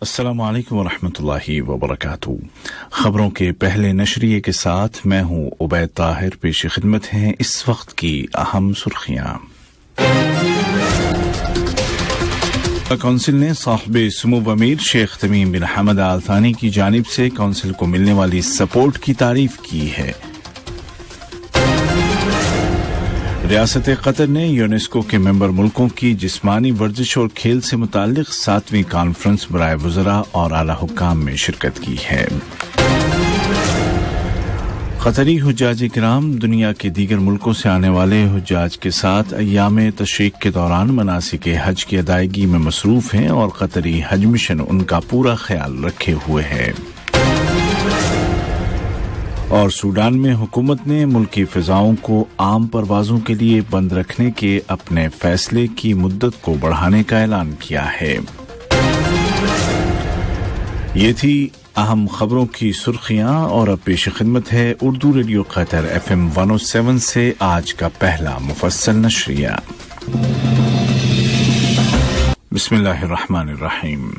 अस्सलाम वालेकुम वरहमतुल्लाहि वबरकातुहू। खबरों के पहले नशरिए के साथ मैं हूं उबैद ताहिर। पेश खिदमत हैं इस वक्त की अहम सुर्खियां। कौंसिल ने साहिब सुमो अमीर शेख तमीम बिन हमद आल थानी की जानिब से कौंसिल को मिलने वाली सपोर्ट की तारीफ की है। रियासत कतर ने यूनेस्को के मेंबर मुल्कों की जिस्मानी वर्जिश और खेल से मुताल्लिक 7वीं कॉन्फ्रेंस बराए वज़रा और आला हुक्काम में शिरकत की है। कतरी हुज्जाज किराम दुनिया के दीगर मुल्कों से आने वाले हुज्जाज के साथ अय्याम तशरीक के दौरान मनासिक हज की अदायगी में मसरूफ हैं और कतरी हज मिशन उनका पूरा ख्याल रखे हुए है। और सूडान में हुकूमत ने मुल्की फिजाओं को आम परवाजों के लिए बंद रखने के अपने फैसले की मुद्दत को बढ़ाने का ऐलान किया है। ये थी अहम खबरों की सुर्खियां और अब पेश खिदमत है उर्दू रेडियो कतर FM 107 से आज का पहला मुफस्सल नशरिया। बिस्मिल्लाहिर्रहमानिर्रहीम।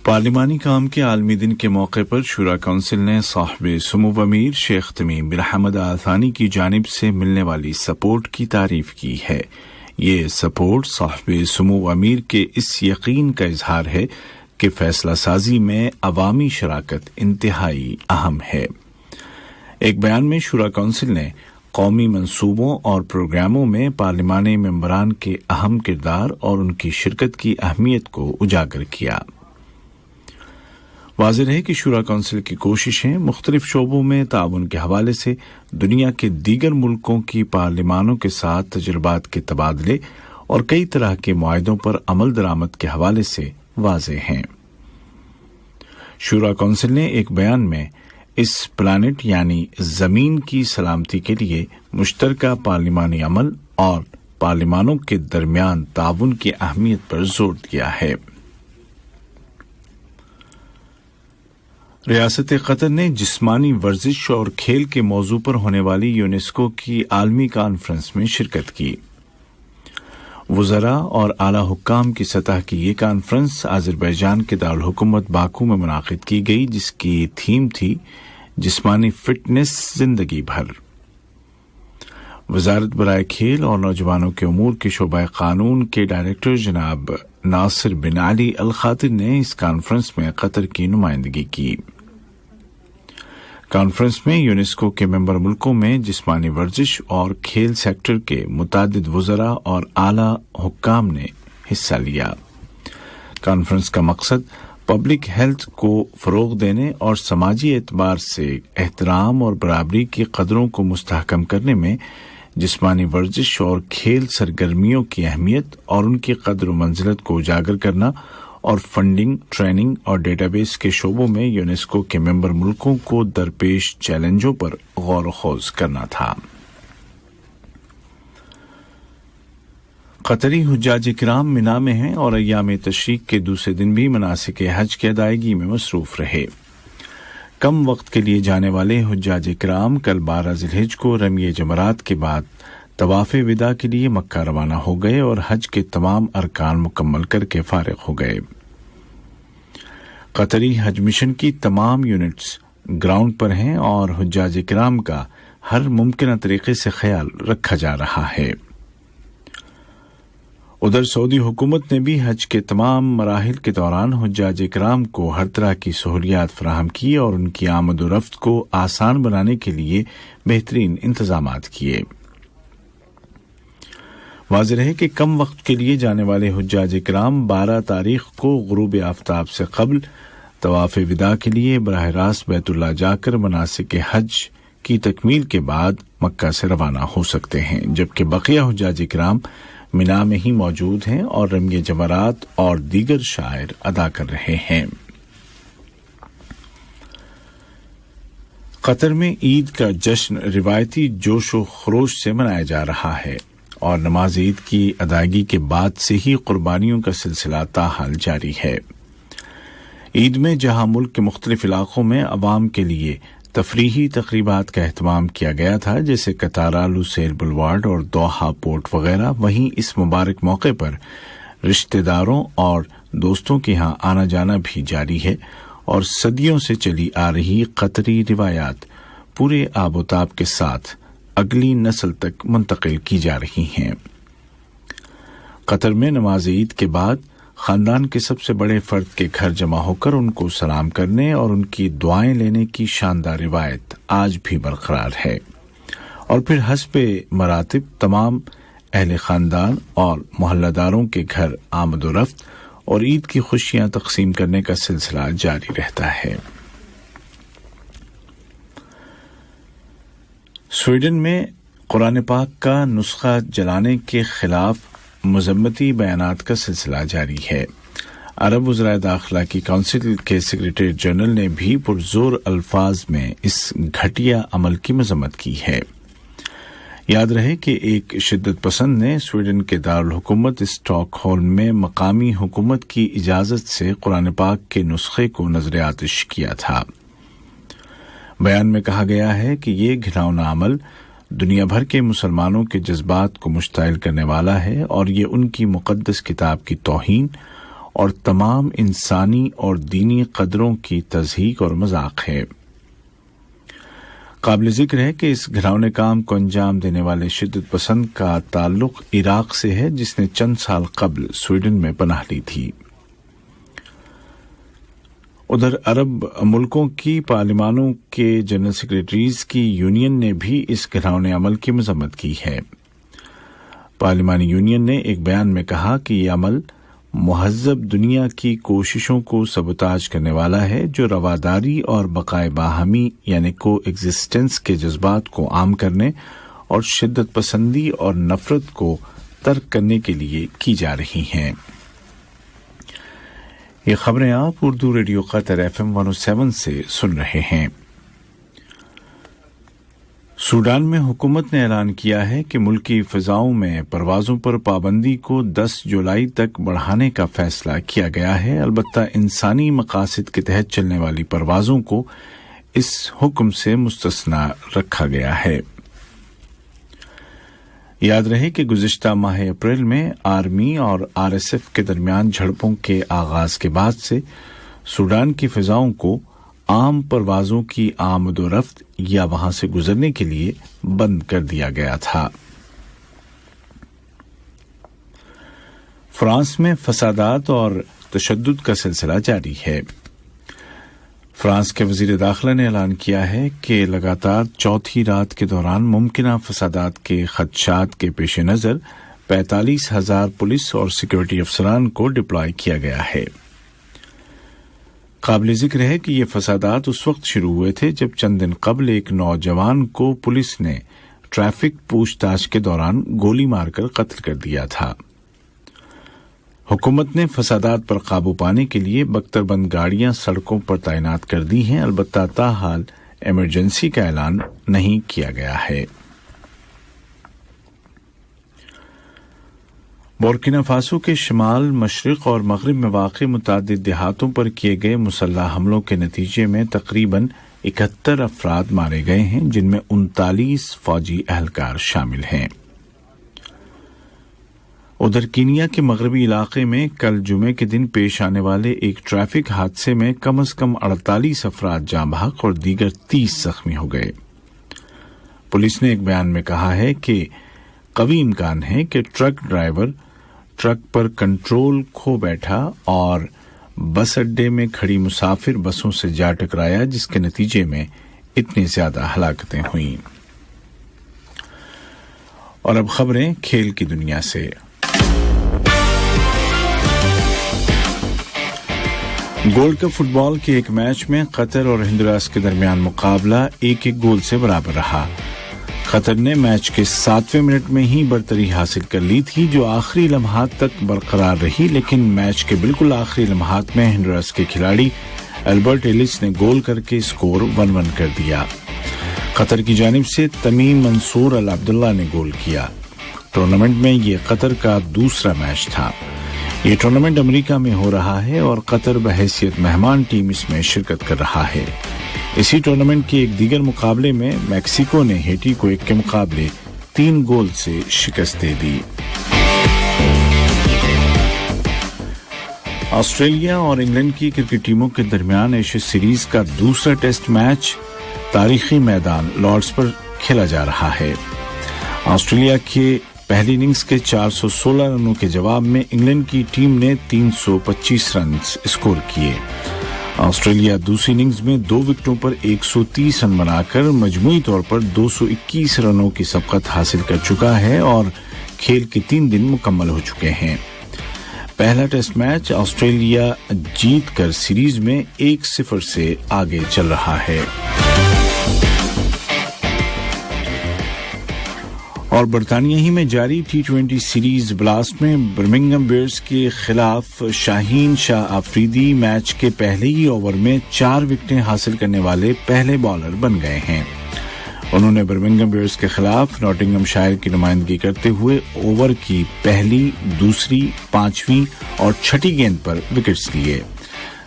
पार्लिमानी काम के आलमी दिन के मौके पर शुरा कौंसिल ने साहिब सुमो अमीर शेख तमीम बिन हमद आल थानी की जानिब से मिलने वाली सपोर्ट की तारीफ की है। ये सपोर्ट साहिब सुमो अमीर के इस यकीन का इजहार है कि फैसला साजी में अवामी शराकत इंतहाई अहम है। एक बयान में शुरा कौंसिल ने कौमी मंसूबों और प्रोग्रामों में पार्लिमानी मेंबरान के अहम किरदार और उनकी शिरकत की अहमियत को उजागर किया। वाज़ेह है कि शुरा कौंसिल की कोशिशें मुख्तलिफ शोबों में ताउन के हवाले से दुनिया के दीगर मुल्कों की पार्लिमानों के साथ तजुर्बात के तबादले और कई तरह के मुआहिदों पर अमल दरामद के हवाले से वाज़ेह हैं। शुरा कौंसिल ने एक बयान में इस प्लानिट यानी जमीन की सलामती के लिए मुश्तरका पार्लिमानी अमल और पार्लिमानों के दरमियान ताउन की अहमियत पर जोर दिया है। रियासत कतर ने जिस्मानी वर्जिश और खेल के मौजू पर होने वाली यूनेस्को की आलमी कॉन्फ्रेंस में शिरकत की। वज़रा और आला हुक्काम की सतह की ये कॉन्फ्रेंस अज़रबैजान के दारुल हुकूमत बाकू में मुनाक़िद की गई, जिसकी थीम थी जिस्मानी फिटनेस जिंदगी भर। वज़ारत बराए खेल और नौजवानों के उमूर के शोबा कानून के डायरेक्टर जनाब नासिर बिन अली अल खातिर ने इस कॉन्फ्रेंस में कतर की नुमाइंदगी की। कॉन्फ्रेंस में यूनेस्को के मेंबर मुल्कों में जिस्मानी वर्जिश और खेल सेक्टर के मुतादिद वज़रा और आला हुक्काम ने हिस्सा लिया। कॉन्फ्रेंस का मकसद पब्लिक हेल्थ को फरोग देने और समाजी एतबार से एहतराम और बराबरी की कदरों को मुस्तहकम करने में जिस्मानी वर्जिश और खेल सरगर्मियों की अहमियत और उनकी कदर व मंजिलत को उजागर करना और फंडिंग, ट्रेनिंग और डेटाबेस के शोबों में यूनेस्को के मेंबर मुल्कों को दरपेश चैलेंजों पर गौर खोज करना था। कतरी हुज्जाज किराम मिना में हैं और अय्याम तशरीक के दूसरे दिन भी मनासिक हज की अदायगी में मसरूफ रहे। कम वक्त के लिए जाने वाले हुज्जाज किराम कल 12 ज़िलहिज को रमी जमरात के बाद तवाफ़े विदा के लिए मक्का रवाना हो गए और हज के तमाम अरकान मुकम्मल करके फारिग हो गए। कतरी हज मिशन की तमाम यूनिट्स ग्राउंड पर हैं और हुज्जाज किराम का हर मुमकिन तरीके से ख्याल रखा जा रहा है। उधर सऊदी हुकूमत ने भी हज के तमाम मराहिल के दौरान हुज्जाज किराम को हर तरह की सहूलियात फराहम की और उनकी आमद व रफ्त को आसान बनाने के लिए बेहतरीन इंतजामात किए। वाज़ेह है कि कम वक्त के लिए जाने वाले हुज्जाज किराम 12 तारीख को गुरूब आफ्ताब से कबल तवाफ़े विदा के लिए बराह रास्त बैतुल्लाह जाकर मनासिक हज की तकमील के बाद मक्का से रवाना हो सकते हैं, जबकि बकिया हुज्जाज किराम मिना में ही मौजूद हैं और रमी जमरात और दीगर शायर अदा कर रहे हैं। कतर में ईद का जश्न रिवायती जोश व खरोश से मनाया जा रहा है और नमाज ईद की अदायगी के बाद से ही कुर्बानियों का सिलसिला ताहाल जारी है। ईद में जहां मुल्क के मुख्तलिफ इलाकों में अवाम के लिए तफरीही तकरीबात का एहतमाम किया गया था, जैसे कतारा, लुसेल बुलवार्ड और दोहा पोर्ट वगैरह, वहीं इस मुबारक मौके पर रिश्तेदारों और दोस्तों के यहाँ आना जाना भी जारी है और सदियों से चली आ रही कतरी रिवायात पूरे आबोताब के साथ अगली नस्ल तक मुंतकिल की जा रही हैं। कतर में नमाज ईद के बाद खानदान के सबसे बड़े फर्द के घर जमा होकर उनको सलाम करने और उनकी दुआएं लेने की शानदार रिवायत आज भी बरकरार है और फिर हस्बे मरातिब तमाम अहले खानदान और मोहल्लादारों के घर आमद-ओ-रफ्त और ईद की खुशियां तकसीम करने का सिलसिला जारी रहता है। स्वीडन में कुरान पाक का नुस्खा जलाने के खिलाफ मजम्मती बयानात का सिलसिला जारी है। अरब वज़राए दाखिला की काउंसिल के सेक्रेटरी जनरल ने भी पुरजोर अल्फाज में इस घटिया अमल की मजम्मत की है। याद रहे कि एक शिद्दत पसंद ने स्वीडन के दारुल हुकूमत स्टॉकहोल्म में मकामी हुकूमत की इजाजत से कुरान पाक के नुस्खे को नजर आतिश किया था। बयान में कहा गया है कि ये घिनौना अमल दुनिया भर के मुसलमानों के जज्बात को मुश्ताइल करने वाला है और ये उनकी मुक़द्दस किताब की तौहीन और तमाम इंसानी और दीनी कदरों की तज़हीक और मजाक है। काबिल जिक्र है कि इस घिनौने काम को अंजाम देने वाले शिद्दत पसंद का ताल्लुक इराक से है, जिसने चंद साल कबल स्वीडन में पनाह ली थी। उधर अरब मुल्कों की पार्लिमानों के जनरल सेक्रेटरीज की यूनियन ने भी इस घिनौने अमल की मजम्मत की है। पार्लिमानी यूनियन ने एक बयान में कहा कि यह अमल मुहज़्ज़ब दुनिया की कोशिशों को सबोताज करने वाला है, जो रवादारी और बकाए बाहमी यानी को एग्जिस्टेंस के जज्बात को आम करने और शिद्दत पसंदी और नफरत को तर्क करने के लिए की जा रही हैं। ये खबरें आप उर्दू रेडियो कतर FM 107 से सुन रहे हैं। सूडान में हुकूमत ने ऐलान किया है कि मुल्की फ़िज़ाओं में परवाज़ों पर पाबंदी को 10 जुलाई तक बढ़ाने का फैसला किया गया है। अलबत्ता इंसानी मकासद के तहत चलने वाली परवाज़ों को इस हुक्म से मुस्तस्ना रखा गया है। याद रहे कि गुज़िश्ता माह अप्रैल में आर्मी और RSF के दरमियान झड़पों के आगाज के बाद से सूडान की फ़िज़ाओं को आम परवाज़ों की आमद-ओ-रफ्त या वहां से गुजरने के लिए बंद कर दिया गया था। फ्रांस में फसादात और तशद्दुद का सिलसिला जारी है। फ्रांस के वजीर दाखिला ने ऐलान किया है कि लगातार चौथी रात के दौरान मुमकिना फसादात के खदशात के पेश नज़र 45,000 पुलिस और सिक्योरिटी अफसरान को डिप्लॉय किया गया है। काबिल जिक्र है कि ये फसादात उस वक्त शुरू हुए थे जब चंद दिन कबल एक नौजवान को पुलिस ने ट्रैफिक पूछताछ के दौरान गोली मारकर कत्ल कर दिया था। हुकूमत ने फसादात पर काबू पाने के लिए बख्तरबंद गाड़ियां सड़कों पर तैनात कर दी हैं। अलबत्ता ताहाल इमरजेंसी का ऐलान नहीं किया गया है। बुर्किना फासो के शिमाल, मशरिक और मगरिब में वाक़ मुतादिद देहातों पर किए गए मुसल्लह हमलों के नतीजे में तकरीबन 71 अफराद मारे गए हैं, जिनमें 39 फौजी अहलकार शामिल हैं। उधर कीनिया के मगरबी इलाके में कल जुमे के दिन पेश आने वाले एक ट्रैफिक हादसे में कम से कम 48 अफराद जाँ बहक और दीगर 30 जख्मी हो गए। पुलिस ने एक बयान में कहा है कि कवी इम्कान है कि ट्रक ड्राइवर ट्रक पर कंट्रोल खो बैठा और बस अड्डे में खड़ी मुसाफिर बसों से जा टकराया, जिसके नतीजे में इतनी ज्यादा हलाकतें हुईं। और अब खबरें खेल की दुनिया से। गोल्ड कप फुटबॉल के एक मैच में कतर और हिंदुरास के दरमियान मुकाबला 1-1 गोल से बराबर रहा। कतर ने मैच के 7वें मिनट में ही बरतरी हासिल कर ली थी, जो आखिरी लम्हात तक बरकरार रही, लेकिन मैच के बिल्कुल आखिरी लम्हात में हिंदुरास के खिलाड़ी अल्बर्ट एलिस ने गोल करके स्कोर 1-1 कर दिया। कतर की जानिब से तमीम मंसूर अल अब्दुल्ला ने गोल किया। टूर्नामेंट में ये कतर का दूसरा मैच था। ये टूर्नामेंट अमेरिका में हो रहा है और कतर बहैसियत मेहमान टीम इसमें शिरकत कर रहा है। इसी टूर्नामेंट के एक दीगर मुकाबले में मैक्सिको ने हेटी को 1 के मुकाबले 3 गोल से शिकस्त दे दी। آسٹریلیا اور انگلینڈ کی کرکٹ ٹیموں کے درمیان ایشیا سیریز کا دوسرا ٹیسٹ میچ تاریخی میدان لارڈز پر کھیلا جا رہا ہے۔ آسٹریلیا کے پہلی اننگز کے 416 رنوں کے جواب میں انگلینڈ کی ٹیم نے 325 رنز اسکور کیے۔ آسٹریلیا دوسری اننگز میں 2 وکٹوں پر 130 رن بنا کر مجموعی طور پر 221 رنوں کی سبقت حاصل کر چکا ہے اور کھیل کے 3 دن مکمل ہو چکے ہیں۔ پہلا ٹیسٹ میچ آسٹریلیا جیت کر سیریز میں 1-0 سے آگے چل رہا ہے۔ اور برطانیہ ہی میں جاری T20 سیریز بلاسٹ میں برمنگھم بیئرز کے خلاف شاہین شاہ آفریدی میچ کے پہلے ہی اوور میں 4 وکٹیں حاصل کرنے والے پہلے بالر بن گئے ہیں۔ انہوں نے برمنگھم بیئرز کے خلاف ناٹنگھم شائر کی نمائندگی کرتے ہوئے اوور کی پہلی، دوسری، 5ویں اور 6ٹھی گیند پر وکٹس لیے۔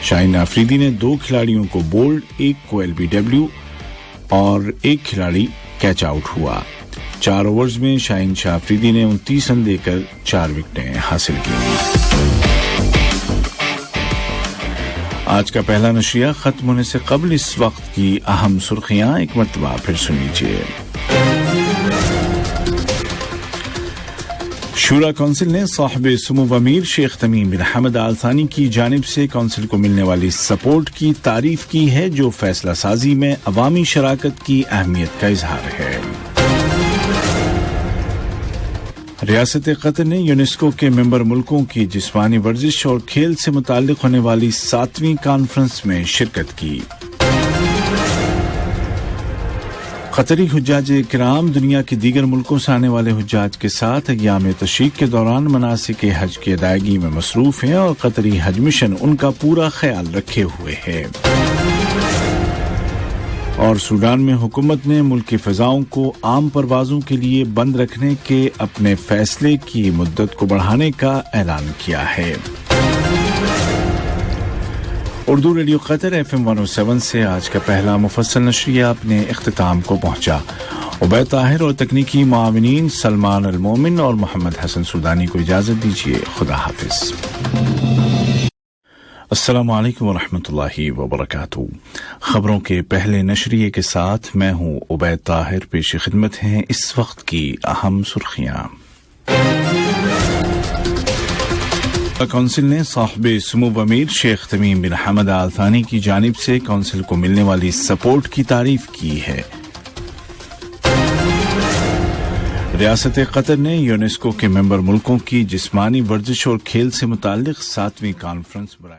شاہین آفریدی نے 2 کھلاڑیوں کو بولڈ، 1 کو LBW اور 1 کھلاڑی کیچ آؤٹ ہوا۔ 4 اوورز میں شاہین شاہ آفریدی نے 29 رن دے کر 4 وکٹیں حاصل کی۔ آج کا پہلا نشریہ ختم ہونے سے قبل اس وقت کی اہم سرخیاں ایک مرتبہ پھر سن لیجیے۔ شورا کونسل نے صاحب سمو امیر شیخ تمیم بن حمد آل ثانی کی جانب سے کونسل کو ملنے والی سپورٹ کی تعریف کی ہے، جو فیصلہ سازی میں عوامی شراکت کی اہمیت کا اظہار ہے۔ ریاست قطر نے یونیسکو کے ممبر ملکوں کی جسمانی ورزش اور کھیل سے متعلق ہونے والی 7ویں کانفرنس میں شرکت کی۔ قطری حجاج کرام دنیا کے دیگر ملکوں سے آنے والے حجاج کے ساتھ ایام تشریق کے دوران مناسک حج کی ادائیگی میں مصروف ہیں اور قطری حج مشن ان کا پورا خیال رکھے ہوئے ہے۔ اور سوڈان میں حکومت نے ملکی فضاؤں کو عام پروازوں کے لیے بند رکھنے کے اپنے فیصلے کی مدت کو بڑھانے کا اعلان کیا ہے۔ اردو ریڈیو قطر FM 107 سے آج کا پہلا مفصل نشریہ اپنے اختتام کو پہنچا۔ عبید طاہر اور تکنیکی معاونین سلمان المومن اور محمد حسن سودانی کو اجازت دیجیے۔ خدا حافظ۔ السلام علیکم ورحمۃ اللہ وبرکاتہ۔ خبروں کے پہلے نشریے کے ساتھ میں ہوں عبید طاہر۔ پیش خدمت ہیں اس وقت کی اہم سرخیاں۔ کونسل نے صاحب سمو امیر شیخ تمیم بن حمد آل ثانی کی جانب سے کونسل کو ملنے والی سپورٹ کی تعریف کی ہے۔ ریاست قطر نے یونیسکو کے ممبر ملکوں کی جسمانی ورزش اور کھیل سے متعلق 7ویں کانفرنس